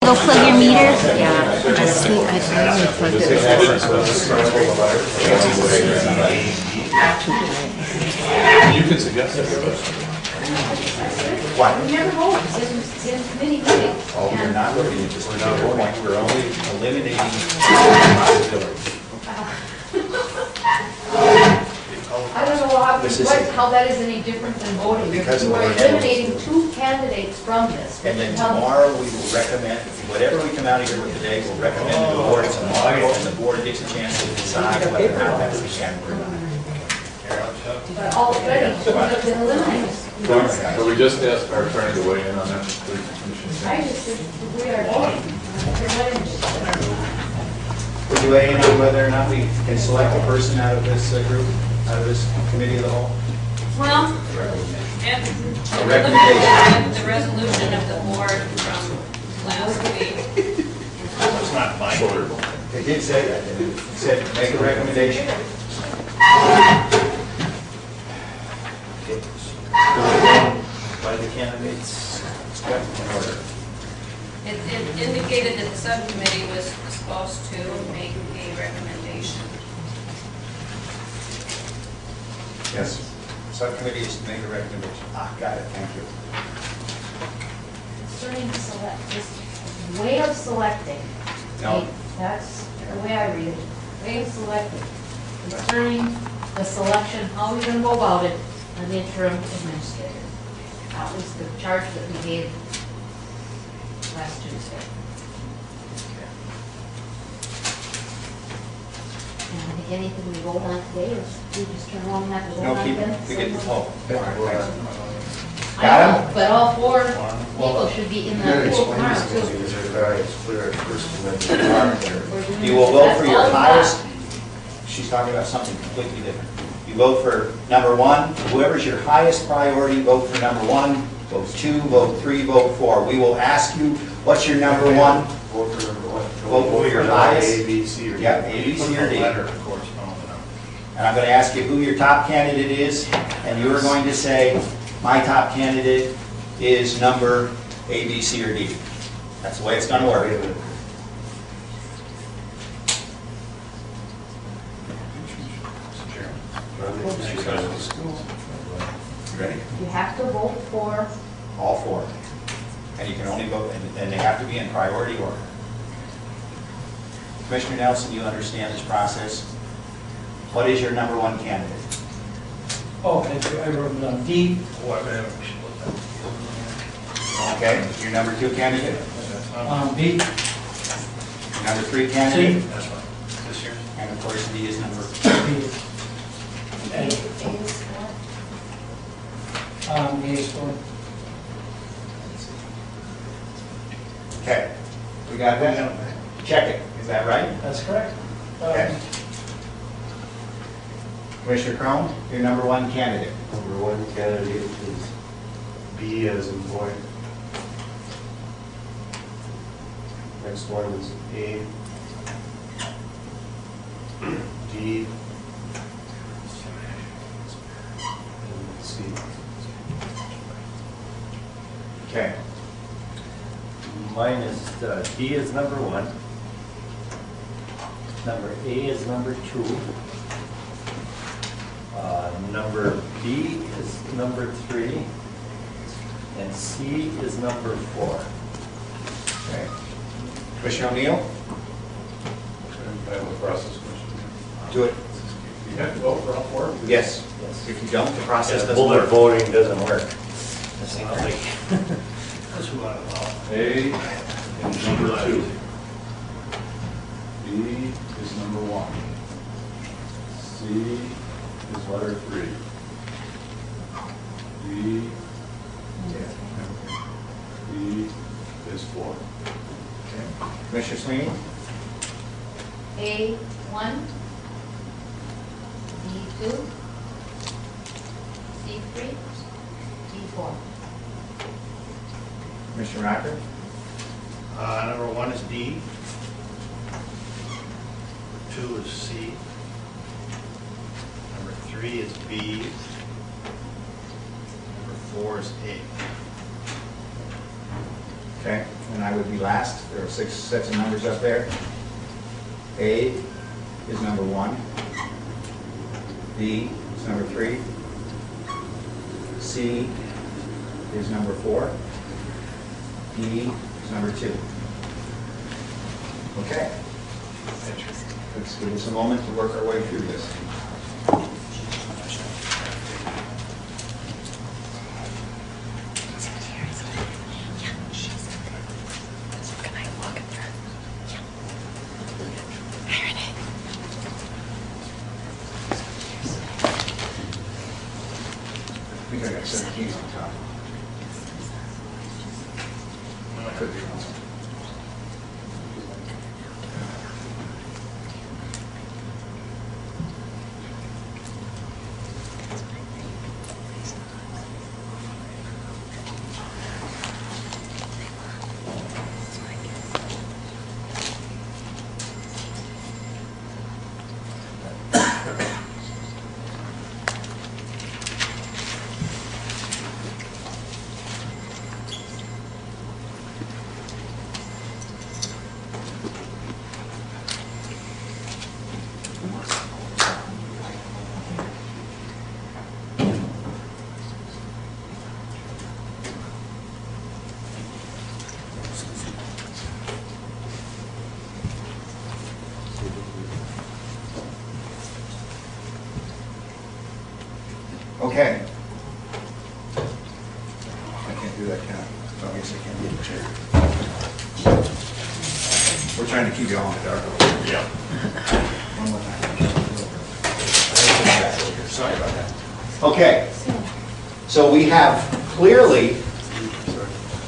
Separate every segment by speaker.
Speaker 1: Go plug your meters.
Speaker 2: Yeah, I really plugged it.
Speaker 3: You can suggest it.
Speaker 4: What?
Speaker 5: We never vote, it's in committee meeting.
Speaker 4: Oh, we're not looking at this particular point, we're only eliminating possibilities.
Speaker 5: I don't know how,
Speaker 4: This is-
Speaker 5: how that is any different than voting.
Speaker 4: Because
Speaker 5: You
Speaker 4: of
Speaker 5: are
Speaker 4: what-
Speaker 5: eliminating two candidates from this.
Speaker 4: And then tomorrow, we will recommend, whatever we come out of here with today, we'll recommend to the board tomorrow, and the board gets a chance to decide whether or not that's the candidate or not.
Speaker 5: But already, two have been eliminated.
Speaker 3: But we just asked our attorney to weigh in on that. Please,
Speaker 5: I just said, we are voting.
Speaker 4: Would you weigh in on whether or not we can select a person out of this group, out of this committee of the whole?
Speaker 6: Well,
Speaker 4: A recommendation.
Speaker 6: the resolution of the board from last week,
Speaker 7: It's not my order.
Speaker 4: It did say that, didn't it? It said, make a recommendation. By the candidates, in order.
Speaker 6: it indicated that the subcommittee was supposed to make a recommendation.
Speaker 4: Yes. Subcommittee is to make a recommendation. Got it, thank you.
Speaker 5: Concerning select, this way of selecting.
Speaker 4: No.
Speaker 5: Okay, that's the way I read it. Way of selecting. Concerning the selection, how are we gonna go about it, an interim administrator. That was the charge that we gave last Tuesday. And I think anything we vote on today is, we just turn around and have to vote
Speaker 4: No,
Speaker 5: on
Speaker 4: keep,
Speaker 5: again.
Speaker 4: we get the poll.
Speaker 5: I
Speaker 4: Got
Speaker 5: know, but all four people
Speaker 4: Well,
Speaker 5: should be in
Speaker 8: You gotta
Speaker 5: the pool
Speaker 8: explain
Speaker 5: tomorrow
Speaker 8: this to me,
Speaker 5: too.
Speaker 8: because it's very clear at first, and then
Speaker 5: We're doing
Speaker 4: You will vote
Speaker 5: that's
Speaker 4: for your
Speaker 5: all we got.
Speaker 4: highest, she's talking about something completely different. You vote for number one, whoever's your highest priority, vote for number one, vote two, vote three, vote four. We will ask you, what's your number one?
Speaker 8: Vote for number one.
Speaker 4: Vote for your highest.
Speaker 8: A, B, C, or D.
Speaker 4: Yeah, A, B, C, or D.
Speaker 7: Letter, of course, no, no.
Speaker 4: And I'm going to ask you who your top candidate is, and you're going to say, my top candidate is number A, B, C, or D. That's the way it's going to
Speaker 8: Wait a
Speaker 4: work.
Speaker 8: minute.
Speaker 7: Mr. Chairman.
Speaker 4: Ready?
Speaker 5: You have to vote for,
Speaker 4: All four. And you can only vote, and they have to be in priority order. Commissioner Nelson, you understand this process. What is your number one candidate?
Speaker 9: Oh, I wrote it down. D,
Speaker 7: What, man, we should look at.
Speaker 4: Okay, your number two candidate,
Speaker 7: That's not,
Speaker 9: B,
Speaker 4: your number three candidate,
Speaker 7: that's fine. This year?
Speaker 4: and of course, D is number,
Speaker 9: B,
Speaker 5: A is what?
Speaker 9: A is for,
Speaker 4: okay. We got that? Check it, is that right?
Speaker 9: that's correct.
Speaker 4: Okay. Commissioner Crone, your number one candidate.
Speaker 8: Number one candidate is B as in boy. Next one is A. D. And C.
Speaker 4: Okay.
Speaker 10: Mine is, D is number one. Number A is number two. Number B is number three. And C is number four.
Speaker 4: Okay. Commissioner O'Neill,
Speaker 3: I have a process question.
Speaker 4: do it.
Speaker 3: You have to vote for all four?
Speaker 4: Yes.
Speaker 10: Yes.
Speaker 4: If you don't, the process doesn't
Speaker 10: Bullet
Speaker 4: work.
Speaker 10: voting doesn't work.
Speaker 7: That's who I allow.
Speaker 3: A is number two. B is number one. C is letter three. D, E is four.
Speaker 4: Commissioner Sweeney,
Speaker 5: A1, B2, C3, D4.
Speaker 4: Commissioner Rocker,
Speaker 7: Number one is D. Two is C. Number three is B. Number four is A.
Speaker 4: okay. and I would be last. There are 6 sets of numbers up there. A is number 1. B is number 3. C is number 4. D is number 2. Okay. Let's give us a moment to work our way through this. I think I got 17 on top. I could be wrong. Okay. I can't do that, can I? I guess I can't get the chair. We're trying to keep you all in the dark. Yeah. One more time. Sorry about that. Okay. So we have clearly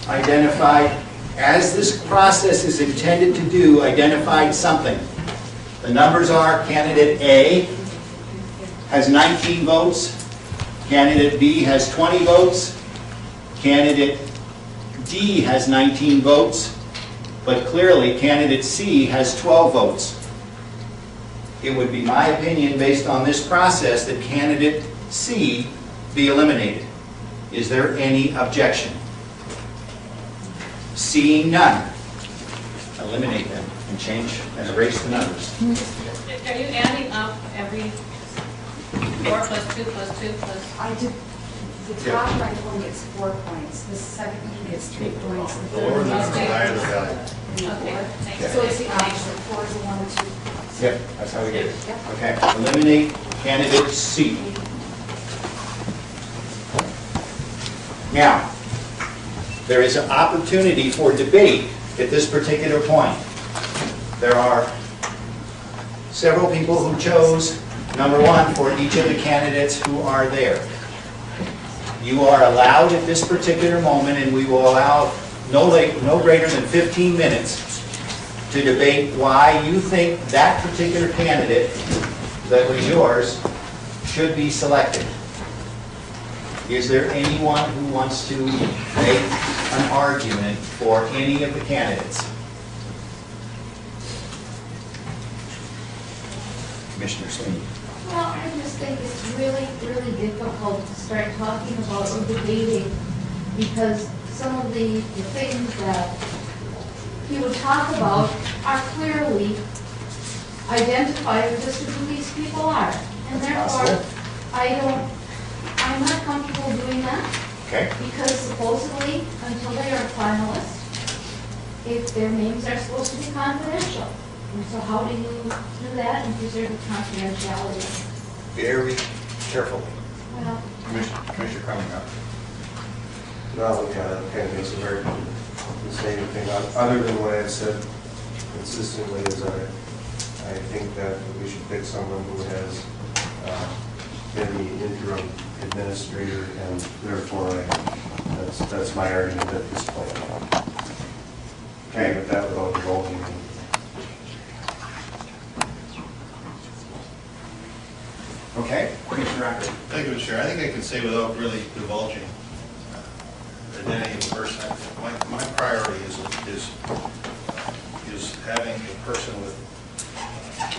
Speaker 4: identified, as this process is intended to do, identified something. The numbers are candidate A has 19 votes. Candidate B has 20 votes. Candidate D has 19 votes. But clearly, candidate C has 12 votes. It would be my opinion, based on this process, that candidate C be eliminated. Is there any objection? Seeing none, eliminate them and change and erase the numbers.
Speaker 6: Are you adding up every 4 plus 2 plus 2 plus?
Speaker 2: I did, the top right one gets 4 points, the second one gets 3 points, the third one gets 2 points.
Speaker 6: Okay, thank you.
Speaker 2: So it's the opposite, 4 is a 1 and 2.
Speaker 4: Yep, that's how we get it.
Speaker 2: Yep.
Speaker 4: Okay, eliminate candidate C. Now, there is an opportunity for debate at this particular point. There are several people who chose number 1 for each of the candidates who are there. You are allowed at this particular moment, and we will allow no greater than 15 minutes to debate why you think that particular candidate that was yours should be selected. Is there anyone who wants to make an argument for any of the candidates? Commissioner Sweeney.
Speaker 5: Well, I just think it's really, really difficult to start talking about and debating, because some of the things that he would talk about are clearly identified as just who these people are. And therefore, I'm not comfortable doing that.
Speaker 4: Okay.
Speaker 5: Because supposedly, until they are finalists, if their names are supposed to be confidential. And so how do you do that and preserve the confidentiality?
Speaker 4: Very carefully.
Speaker 5: Well,
Speaker 4: Commissioner Crummy.
Speaker 8: No, yeah, that kind of makes it hard to say anything other than what I've said consistently is I think that we should pick someone who has been the interim administrator, and therefore that's my argument at this point. Okay, with that without divulging.
Speaker 4: Okay. Commissioner Rocker.
Speaker 1: Thank you, Mr. Chair. I think I can say without really divulging the identity of the person, my priority is having a person with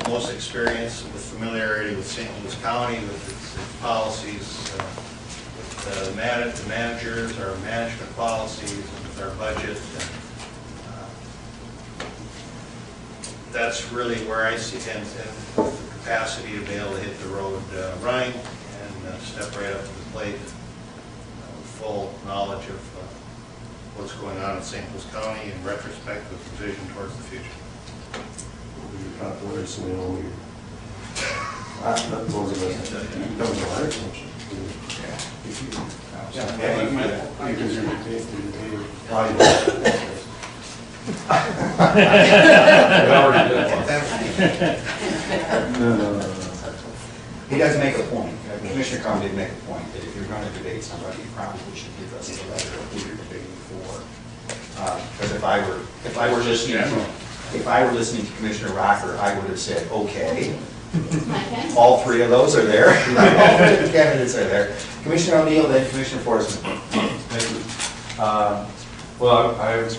Speaker 1: the most experience, with familiarity with St. Louis County, with its policies, with the managers, our management policies, with our budget, that's really where I see, and the capacity to be able to hit the road running and step right up to the plate with full knowledge of what's going on in St. Louis County in retrospect with vision towards the future.
Speaker 8: You're not listening, you're not those of us that don't know our attention.
Speaker 4: Yeah, you can do that.
Speaker 8: Because you're probably.
Speaker 4: He does make a point, Commissioner Crum did make a point, that if you're going to debate somebody, you probably should give us a letter of who you're debating for. Because if I were listening to Commissioner Rocker, I would have said, okay, all three of those are there. All three of the candidates are there. Commissioner O'Neill, then Commissioner Forsman.
Speaker 3: Thank you. Well, I'm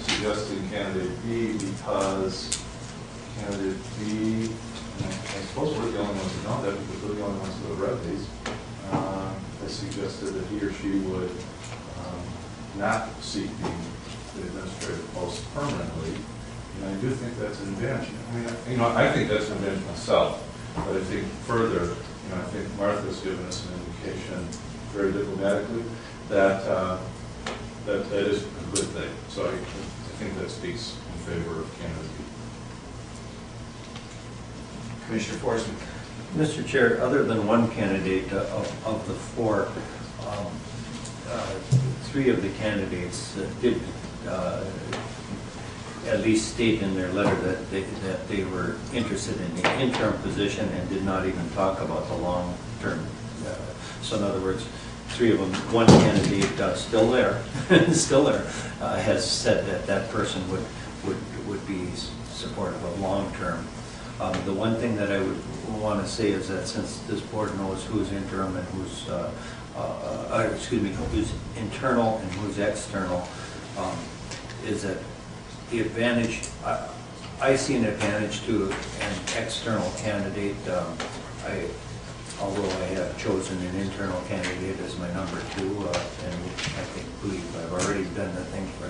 Speaker 3: suggesting candidate B because candidate B, and I suppose we're the only ones who know that because we're the only ones who have read these, has suggested that he or she would not seek the administrative post permanently. And I do think that's an advantage. I think that's an advantage myself, but I think further, I think Martha's given us an indication very diplomatically that that is a good thing. So I think that speaks in favor of candidate B.
Speaker 4: Commissioner Forsman.
Speaker 10: Mr. Chair, other than one candidate of the four, three of the candidates did at least state in their letter that they were interested in the interim position and did not even talk about the long term. So in other words, three of them, one candidate still there, has said that that person would be supportive of long term. The one thing that I would want to say is that since this board knows who's interim and who's who's internal and who's external, is that the advantage, I see an advantage to an external candidate. Although I have chosen an internal candidate as my number two, and I believe I've already done the thing for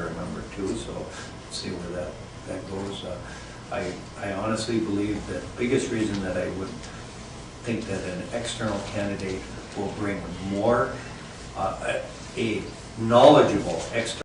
Speaker 10: a number two, so let's see where that goes. I honestly believe that the biggest reason that I would think that an external candidate will bring more, a knowledgeable external